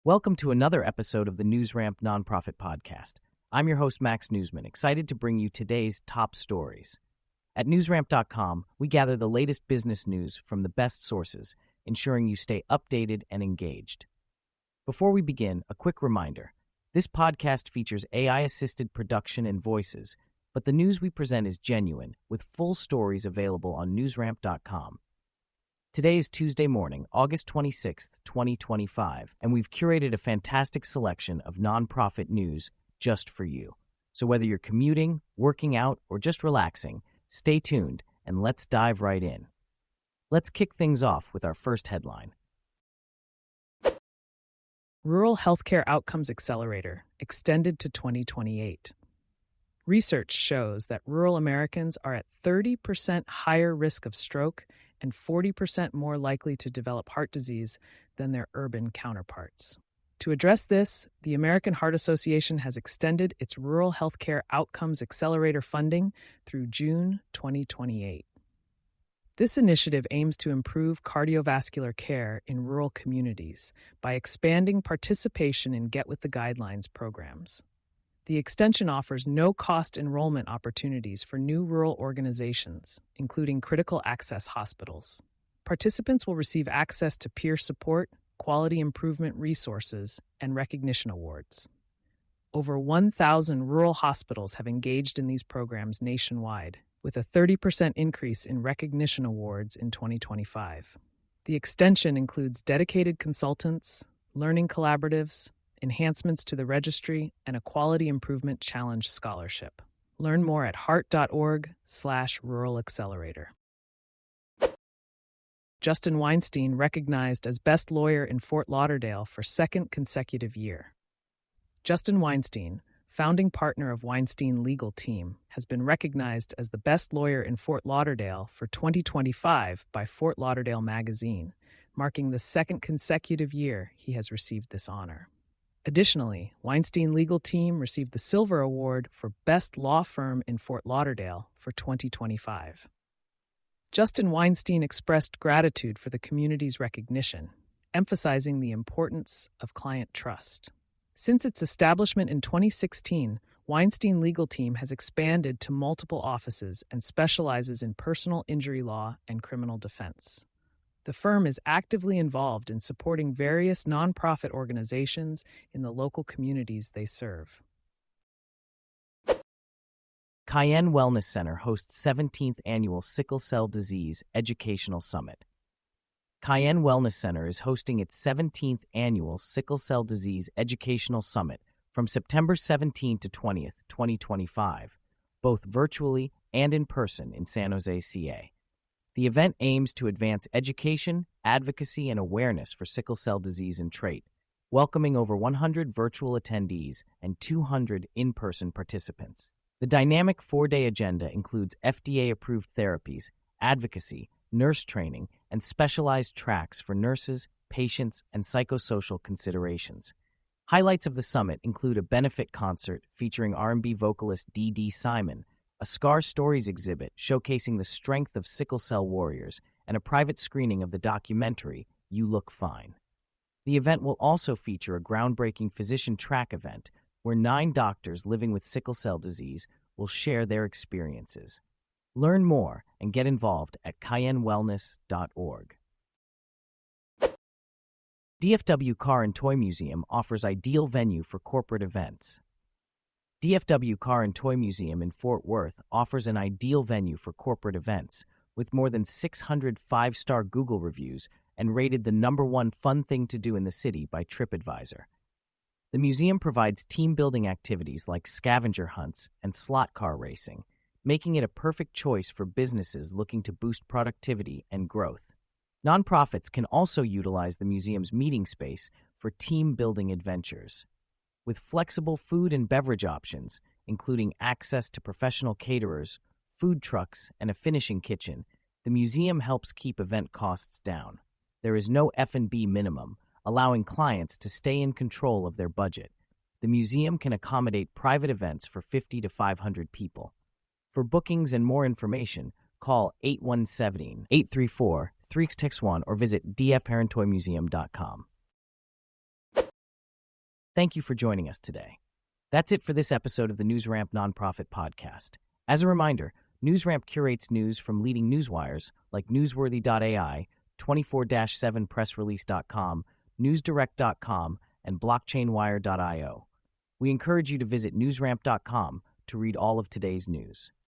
Welcome to another episode of the NewsRamp Nonprofit Podcast. I'm your host, Max Newsman, excited to bring you today's top stories. At newsramp.com, we gather the latest business news from the best sources, ensuring you stay updated and engaged. Before we begin, a quick reminder. This podcast features AI-assisted production and voices, but the news we present is genuine, with full stories available on newsramp.com. Today is Tuesday morning, August 26th, 2025, and we've curated a fantastic selection of nonprofit news just for you. So whether you're commuting, working out, or just relaxing, stay tuned and let's dive right in. Let's kick things off with our first headline. Rural Healthcare Outcomes Accelerator, extended to 2028. Research shows that rural Americans are at 30% higher risk of stroke and 40% more likely to develop heart disease than their urban counterparts. To address this, the American Heart Association has extended its Rural Healthcare Outcomes Accelerator funding through June 2028. This initiative aims to improve cardiovascular care in rural communities by expanding participation in Get With the Guidelines programs. The extension offers no-cost enrollment opportunities for new rural organizations, including critical access hospitals. Participants will receive access to peer support, quality improvement resources, and recognition awards. Over 1,000 rural hospitals have engaged in these programs nationwide, with a 30% increase in recognition awards in 2025. The extension includes dedicated consultants, learning collaboratives, enhancements to the registry, and a Quality Improvement Challenge scholarship. Learn more at heart.org/Rural Accelerator. Justin Weinstein recognized as Best Lawyer in Fort Lauderdale for second consecutive year. Justin Weinstein, founding partner of Weinstein Legal Team, has been recognized as the Best Lawyer in Fort Lauderdale for 2025 by Fort Lauderdale Magazine, marking the second consecutive year he has received this honor. Additionally, Weinstein Legal Team received the Silver Award for Best Law Firm in Fort Lauderdale for 2025. Justin Weinstein expressed gratitude for the community's recognition, emphasizing the importance of client trust. Since its establishment in 2016, Weinstein Legal Team has expanded to multiple offices and specializes in personal injury law and criminal defense. The firm is actively involved in supporting various nonprofit organizations in the local communities they serve. Cayenne Wellness Center hosts 17th Annual Sickle Cell Disease Educational Summit. Cayenne Wellness Center is hosting its 17th Annual Sickle Cell Disease Educational Summit from September 17 to 20th, 2025, both virtually and in person in San Jose, CA. The event aims to advance education, advocacy, and awareness for sickle cell disease and trait, welcoming over 100 virtual attendees and 200 in-person participants. The dynamic four-day agenda includes FDA-approved therapies, advocacy, nurse training, and specialized tracks for nurses, patients, and psychosocial considerations. Highlights of the summit include a benefit concert featuring R&B vocalist D.D. Simon, a Scar Stories exhibit showcasing the strength of sickle cell warriors, and a private screening of the documentary, You Look Fine. The event will also feature a groundbreaking physician track event where 9 doctors living with sickle cell disease will share their experiences. Learn more and get involved at cayennewellness.org. DFW Car and Toy Museum offers ideal venue for corporate events. DFW Car and Toy Museum in Fort Worth offers an ideal venue for corporate events, with more than 600 5-star Google reviews and rated the #1 fun thing to do in the city by TripAdvisor. The museum provides team-building activities like scavenger hunts and slot car racing, making it a perfect choice for businesses looking to boost productivity and growth. Nonprofits can also utilize the museum's meeting space for team-building adventures. With flexible food and beverage options, including access to professional caterers, food trucks, and a finishing kitchen, the museum helps keep event costs down. There is no F&B minimum, allowing clients to stay in control of their budget. The museum can accommodate private events for 50 to 500 people. For bookings and more information, call 817-834-3661 or visit dfparentoymuseum.com. Thank you for joining us today. That's it for this episode of the NewsRamp Nonprofit Podcast. As a reminder, NewsRamp curates news from leading newswires like Newsworthy.ai, 24-7pressrelease.com, NewsDirect.com, and BlockchainWire.io. We encourage you to visit newsramp.com to read all of today's news.